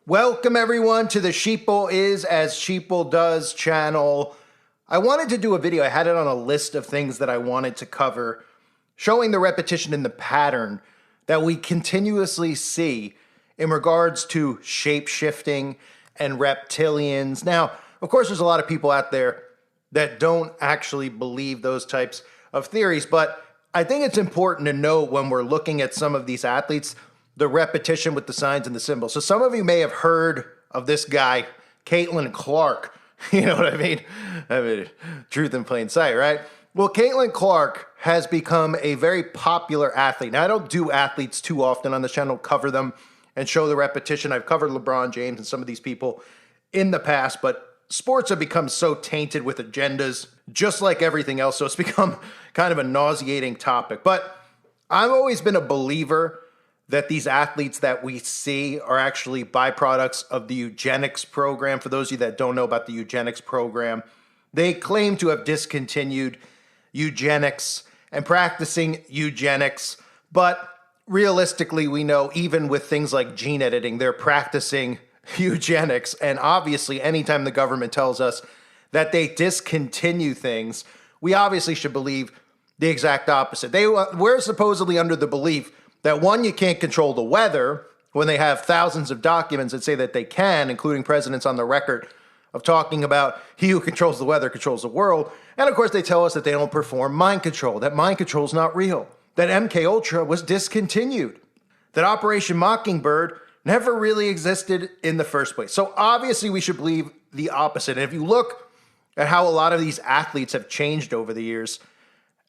Welcome everyone to the Sheeple is as Sheeple does channel. I wanted to do a video. I had it on a list of things that I wanted to cover, showing the repetition and the pattern that we continuously see in regards to shape-shifting and reptilians. Now, of course, there's a lot of people out there that don't actually believe those types of theories, but I think it's important to note when we're looking at some of these athletes, the repetition with the signs and the symbols. So some of you may have heard of this guy, Caitlin Clark. You know what I mean? Truth in plain sight, right? Well, Caitlin Clark has become a very popular athlete. Now, I don't do athletes too often on this channel, cover them and show the repetition. I've covered LeBron James and some of these people in the past, but sports have become so tainted with agendas, just like everything else. So it's become kind of a nauseating topic. But I've always been a believer that these athletes that we see are actually byproducts of the eugenics program. For those of you that don't know about the eugenics program, they claim to have discontinued eugenics and practicing eugenics, but realistically, we know even with things like gene editing, they're practicing eugenics. And obviously, anytime the government tells us that they discontinue things, we obviously should believe the exact opposite. We're supposedly under the belief that one, you can't control the weather when they have thousands of documents that say that they can, including presidents on the record of talking about he who controls the weather controls the world. And of course, they tell us that they don't perform mind control, that mind control is not real, that MK Ultra was discontinued, that Operation Mockingbird never really existed in the first place. So obviously, we should believe the opposite. And if you look at how a lot of these athletes have changed over the years,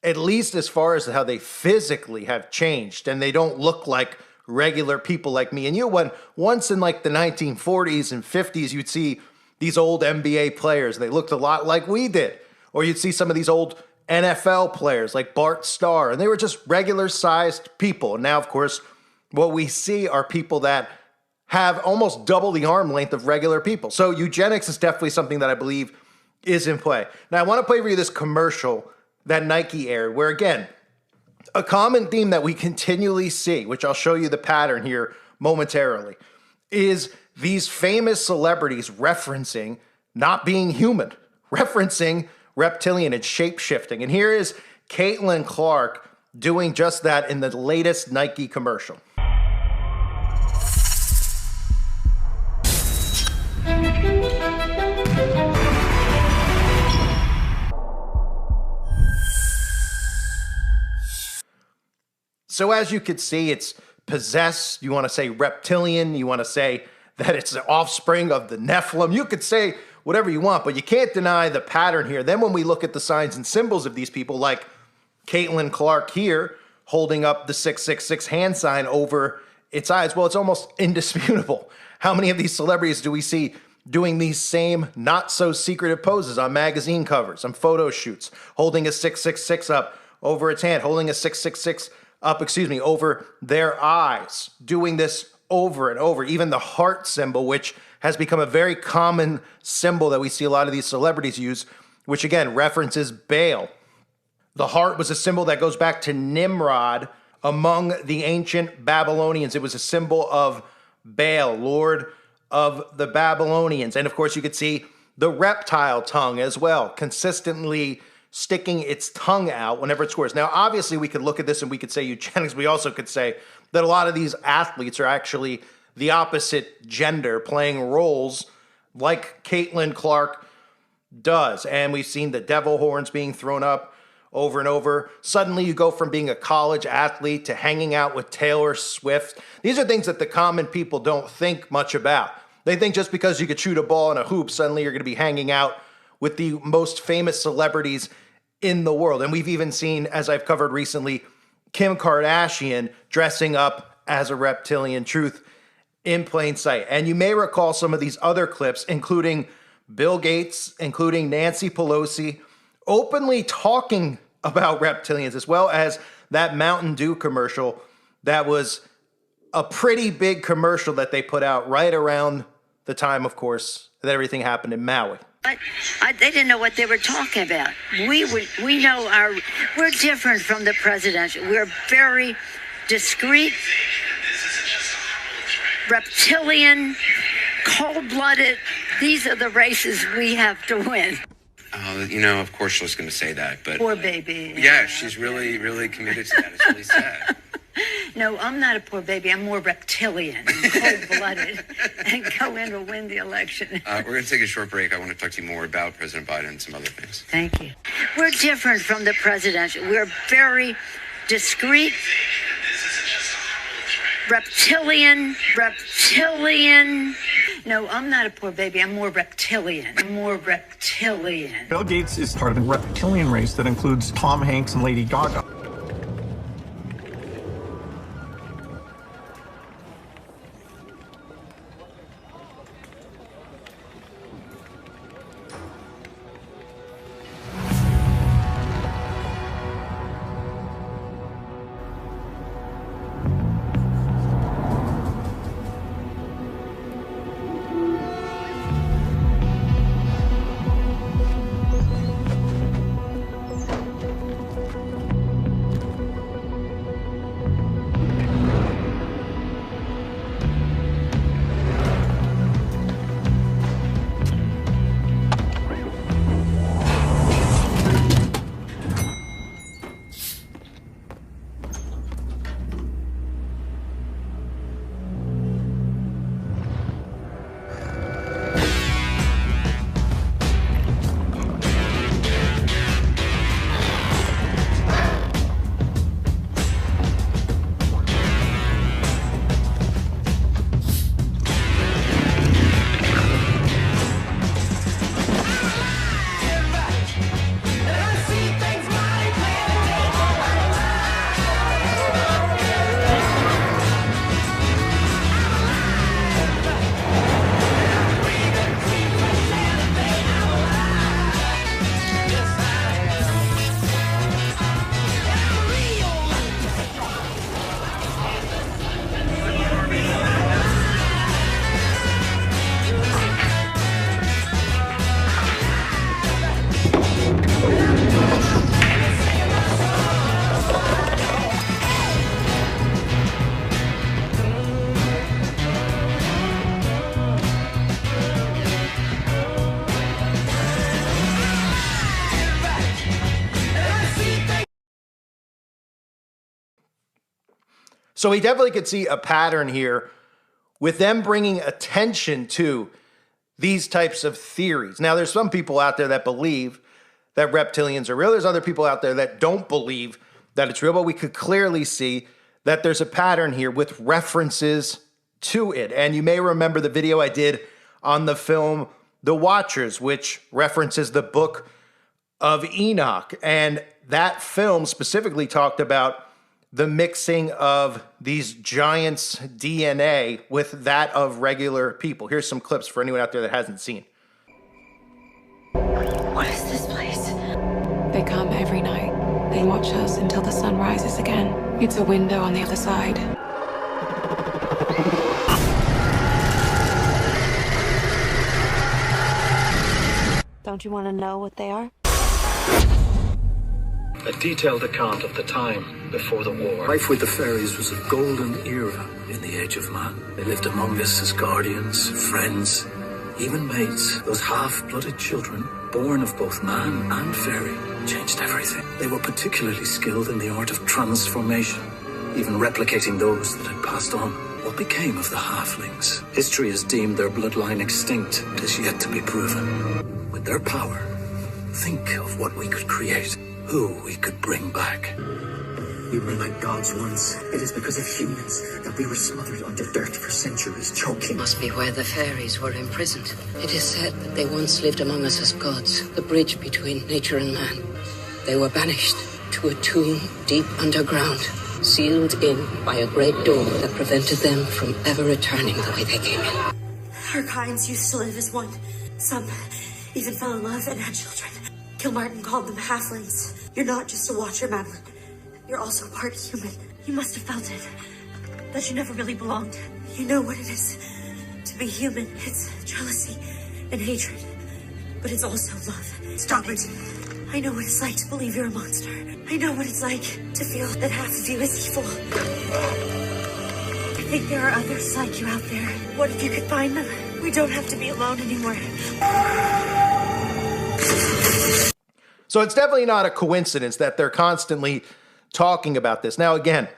at least as far as how they physically have changed, and they don't look like regular people like me and you. When once in like the 1940s and 50s, you'd see these old NBA players, they looked a lot like we did. Or you'd see some of these old NFL players like Bart Starr, and they were just regular sized people. And now, of course, what we see are people that have almost double the arm length of regular people. So eugenics is definitely something that I believe is in play. Now, I want to play for you this commercial that Nike aired, where again, a common theme that we continually see, which I'll show you the pattern here momentarily, is these famous celebrities referencing not being human, referencing reptilian and shape-shifting. And here is Caitlin Clark doing just that in the latest Nike commercial. So as you can see, it's possessed. You want to say reptilian. You want to say that it's the offspring of the Nephilim. You could say whatever you want, but you can't deny the pattern here. Then when we look at the signs and symbols of these people, like Caitlin Clark here, holding up the 666 hand sign over its eyes, well, it's almost indisputable. How many of these celebrities do we see doing these same not-so-secretive poses on magazine covers, on photo shoots, holding a 666 up over its hand, holding a 666 up, over their eyes, doing this over and over. Even the heart symbol, which has become a very common symbol that we see a lot of these celebrities use, which again references Baal. The heart was a symbol that goes back to Nimrod among the ancient Babylonians. It was a symbol of Baal, Lord of the Babylonians. And of course, you could see the reptile tongue as well, consistently sticking its tongue out whenever it scores. Now, obviously, we could look at this and we could say eugenics. We also could say that a lot of these athletes are actually the opposite gender, playing roles like Caitlin Clark does. And we've seen the devil horns being thrown up over and over. Suddenly, you go from being a college athlete to hanging out with Taylor Swift. These are things that the common people don't think much about. They think just because you could shoot a ball in a hoop, suddenly you're going to be hanging out with the most famous celebrities in the world. And we've even seen, as I've covered recently, Kim Kardashian dressing up as a reptilian, truth in plain sight. And you may recall some of these other clips, including Bill Gates, including Nancy Pelosi, openly talking about reptilians, as well as that Mountain Dew commercial that was a pretty big commercial that they put out right around the time, of course, that everything happened in Maui. They didn't know what they were talking about. We know we're different from the presidential. We're very discreet, reptilian, cold-blooded. These are the races we have to win. You know, of course she was going to say that, but... Poor baby. Yeah, she's really, really committed to that. It's really sad. No, I'm not a poor baby. I'm more reptilian, cold-blooded, and go in to win the election. We're going to take a short break. I want to talk to you more about President Biden and some other things. Thank you. We're different from the presidential. We're very discreet, reptilian. No, I'm not a poor baby. I'm more reptilian. Bill Gates is part of the reptilian race that includes Tom Hanks and Lady Gaga. So we definitely could see a pattern here with them bringing attention to these types of theories. Now, there's some people out there that believe that reptilians are real. There's other people out there that don't believe that it's real, but we could clearly see that there's a pattern here with references to it. And you may remember the video I did on the film The Watchers, which references the book of Enoch. And that film specifically talked about the mixing of these giants' DNA with that of regular people. Here's some clips for anyone out there that hasn't seen. What is this place? They come every night. They watch us until the sun rises again. It's a window on the other side. Don't you want to know what they are? A detailed account of the time before the war. Life with the fairies was a golden era in the age of man. They lived among us as guardians, friends, even mates. Those half-blooded children, born of both man and fairy, changed everything. They were particularly skilled in the art of transformation, even replicating those that had passed on. What became of the halflings? History has deemed their bloodline extinct. It is yet to be proven. With their power, think of what we could create. Who we could bring back. We were like gods once. It is because of humans that we were smothered under dirt for centuries, choking. Must be where the fairies were imprisoned. It is said that they once lived among us as gods, the bridge between nature and man. They were banished to a tomb deep underground, sealed in by a great door that prevented them from ever returning the way they came in. Our kinds used to live as one. Some even fell in love and had children. Kilmartin called them halflings. You're not just a watcher, Madeline. You're also part human. You must have felt it. That you never really belonged. You know what it is to be human. It's jealousy and hatred. But it's also love. Stop it. I know what it's like to believe you're a monster. I know what it's like to feel that half of you is evil. I think there are others like you out there. What if you could find them? We don't have to be alone anymore. So it's definitely not a coincidence that they're constantly talking about this. Now, again,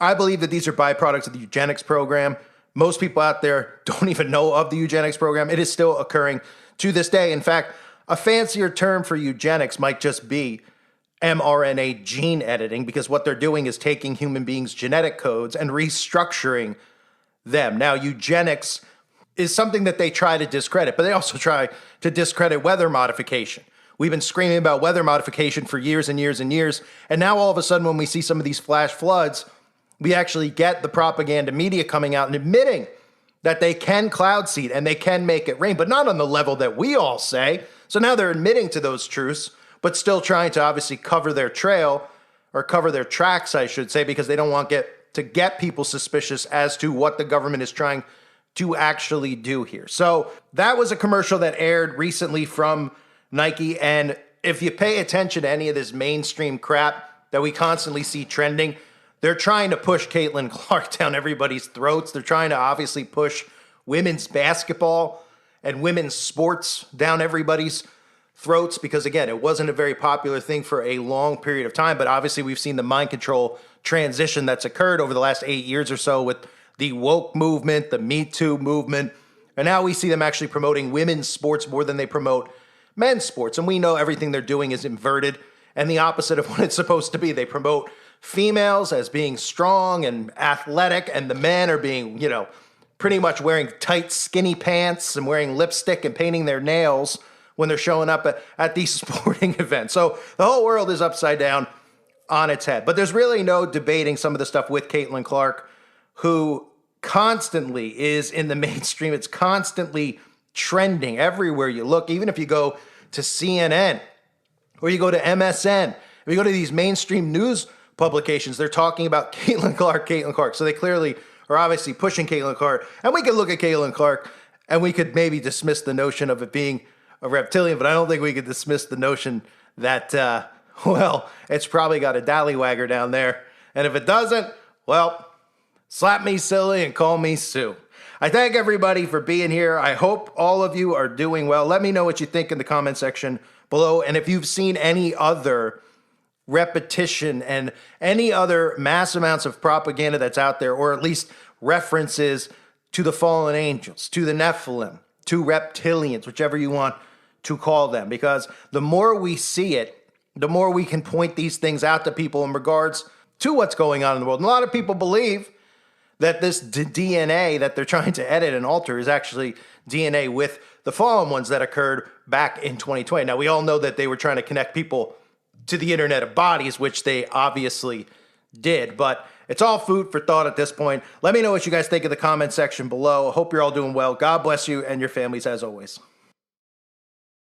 I believe that these are byproducts of the eugenics program. Most people out there don't even know of the eugenics program. It is still occurring to this day. In fact, a fancier term for eugenics might just be mRNA gene editing, because what they're doing is taking human beings' genetic codes and restructuring them. Now, eugenics is something that they try to discredit, but they also try to discredit weather modification. We've been screaming about weather modification for years and years and years, and now all of a sudden when we see some of these flash floods, we actually get the propaganda media coming out and admitting that they can cloud seed and they can make it rain, but not on the level that we all say. So now they're admitting to those truths, but still trying to obviously cover their trail, or cover their tracks, I should say, because they don't want to get people suspicious as to what the government is trying to actually do here. So that was a commercial that aired recently from Nike. And if you pay attention to any of this mainstream crap that we constantly see trending, they're trying to push Caitlin Clark down everybody's throats. They're trying to obviously push women's basketball and women's sports down everybody's throats, because again, it wasn't a very popular thing for a long period of time. But obviously we've seen the mind control transition that's occurred over the last 8 years or so with the woke movement, the Me Too movement. And now we see them actually promoting women's sports more than they promote men's sports. And we know everything they're doing is inverted and the opposite of what it's supposed to be. They promote females as being strong and athletic, and the men are being, pretty much wearing tight, skinny pants and wearing lipstick and painting their nails when they're showing up at these sporting events. So the whole world is upside down on its head. But there's really no debating some of the stuff with Caitlin Clark, who constantly is in the mainstream. It's constantly trending everywhere you look. Even if you go to CNN or you go to MSN, if you go to these mainstream news publications, they're talking about Caitlin Clark. So they clearly are obviously pushing Caitlin Clark. And we could look at Caitlin Clark and we could maybe dismiss the notion of it being a reptilian, but I don't think we could dismiss the notion that, it's probably got a dallywagger down there. And if it doesn't, well, slap me silly and call me Sue. I thank everybody for being here. I hope all of you are doing well. Let me know what you think in the comment section below. And if you've seen any other repetition and any other mass amounts of propaganda that's out there, or at least references to the fallen angels, to the Nephilim, to reptilians, whichever you want to call them. Because the more we see it, the more we can point these things out to people in regards to what's going on in the world. And a lot of people believe that this DNA that they're trying to edit and alter is actually DNA with the fallen ones that occurred back in 2020. Now, we all know that they were trying to connect people to the Internet of Bodies, which they obviously did. But it's all food for thought at this point. Let me know what you guys think in the comment section below. I hope you're all doing well. God bless you and your families as always.